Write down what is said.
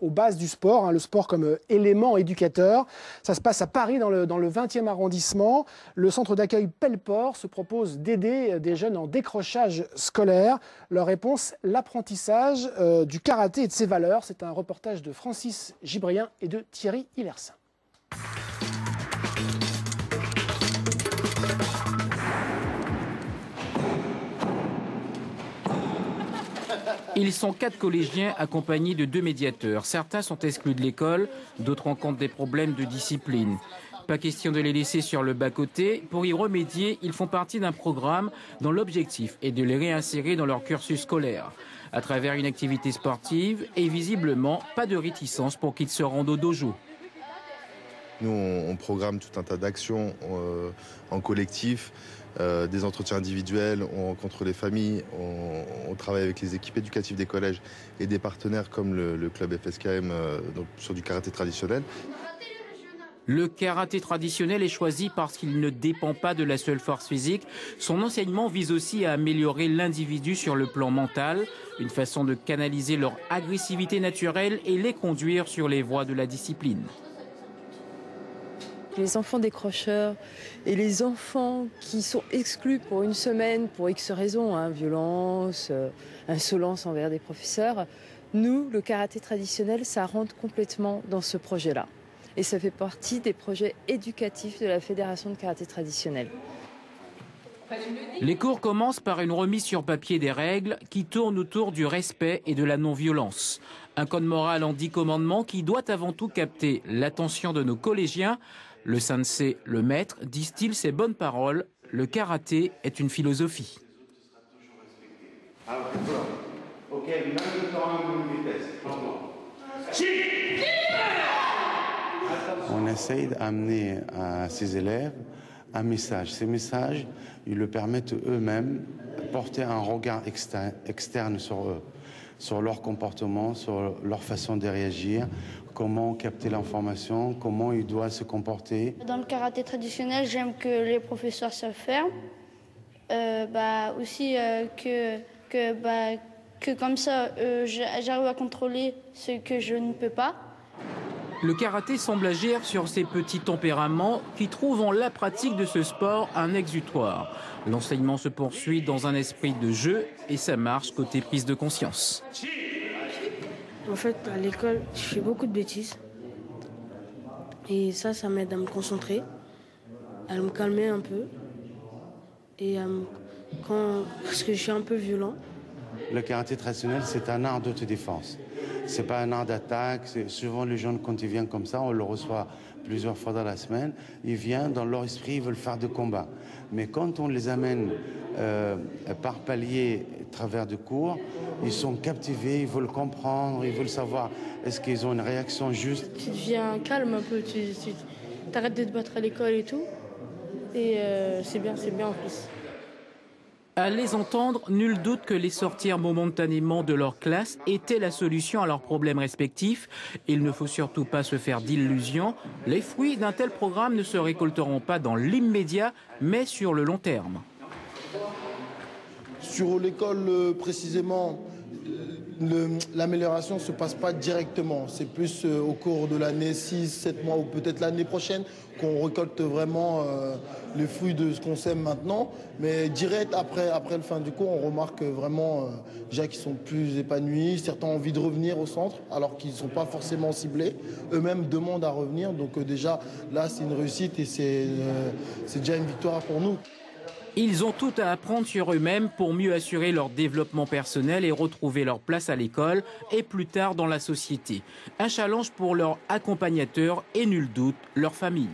Aux bases du sport, le sport comme élément éducateur. Ça se passe à Paris, dans le 20e arrondissement. Le centre d'accueil Pelleport se propose d'aider des jeunes en décrochage scolaire. Leur réponse, l'apprentissage du karaté et de ses valeurs. C'est un reportage de Francis Gibrien et de Thierry Hillersin. Ils sont 4 collégiens accompagnés de 2 médiateurs. Certains sont exclus de l'école, d'autres rencontrent des problèmes de discipline. Pas question de les laisser sur le bas-côté. Pour y remédier, ils font partie d'un programme dont l'objectif est de les réinsérer dans leur cursus scolaire. À travers une activité sportive et visiblement pas de réticence pour qu'ils se rendent au dojo. Nous, on programme tout un tas d'actions en collectif, des entretiens individuels, on rencontre les familles, on travaille avec les équipes éducatives des collèges et des partenaires comme le club FSKM donc sur du karaté traditionnel. Le karaté traditionnel est choisi parce qu'il ne dépend pas de la seule force physique. Son enseignement vise aussi à améliorer l'individu sur le plan mental, une façon de canaliser leur agressivité naturelle et les conduire sur les voies de la discipline. Les enfants décrocheurs et les enfants qui sont exclus pour une semaine pour X raisons, violence, insolence envers des professeurs, nous, le karaté traditionnel, ça rentre complètement dans ce projet-là. Et ça fait partie des projets éducatifs de la Fédération de karaté traditionnel. Les cours commencent par une remise sur papier des règles qui tournent autour du respect et de la non-violence. Un code moral en 10 commandements qui doit avant tout capter l'attention de nos collégiens. Le sensei, le maître, distille ces bonnes paroles. Le karaté est une philosophie. On essaye d'amener à ces élèves un message. Ces messages, ils leur permettent eux-mêmes de porter un regard externe sur eux, sur leur comportement, sur leur façon de réagir, comment capter l'information, comment ils doivent se comporter. Dans le karaté traditionnel, j'aime que les professeurs se ferment, aussi que comme ça, j'arrive à contrôler ce que je ne peux pas. Le karaté semble agir sur ces petits tempéraments qui trouvent en la pratique de ce sport un exutoire. L'enseignement se poursuit dans un esprit de jeu et ça marche côté prise de conscience. En fait, à l'école, je fais beaucoup de bêtises. Et ça m'aide à me concentrer, à me calmer un peu. Et parce que je suis un peu violent. Le karaté traditionnel, c'est un art d'autodéfense. C'est pas un art d'attaque. Souvent, les jeunes, quand ils viennent comme ça, on le reçoit plusieurs fois dans la semaine. Ils viennent, dans leur esprit, ils veulent faire de combat. Mais quand on les amène par paliers, à travers des cours, ils sont captivés, ils veulent comprendre, ils veulent savoir est-ce qu'ils ont une réaction juste. Tu deviens calme un peu, tu arrêtes de te battre à l'école et tout. Et c'est bien en plus. À les entendre, nul doute que les sortir momentanément de leur classe était la solution à leurs problèmes respectifs. Il ne faut surtout pas se faire d'illusions. Les fruits d'un tel programme ne se récolteront pas dans l'immédiat, mais sur le long terme. Sur l'école, précisément, l'amélioration ne se passe pas directement. C'est plus au cours de l'année 6, 7 mois ou peut-être l'année prochaine qu'on récolte vraiment les fruits de ce qu'on sème maintenant. Mais direct après le fin du cours, on remarque vraiment déjà qu'ils sont plus épanouis. Certains ont envie de revenir au centre alors qu'ils ne sont pas forcément ciblés. Eux-mêmes demandent à revenir. Donc déjà, là, c'est une réussite et c'est déjà une victoire pour nous. Ils ont tout à apprendre sur eux-mêmes pour mieux assurer leur développement personnel et retrouver leur place à l'école et plus tard dans la société. Un challenge pour leurs accompagnateurs et nul doute leur famille.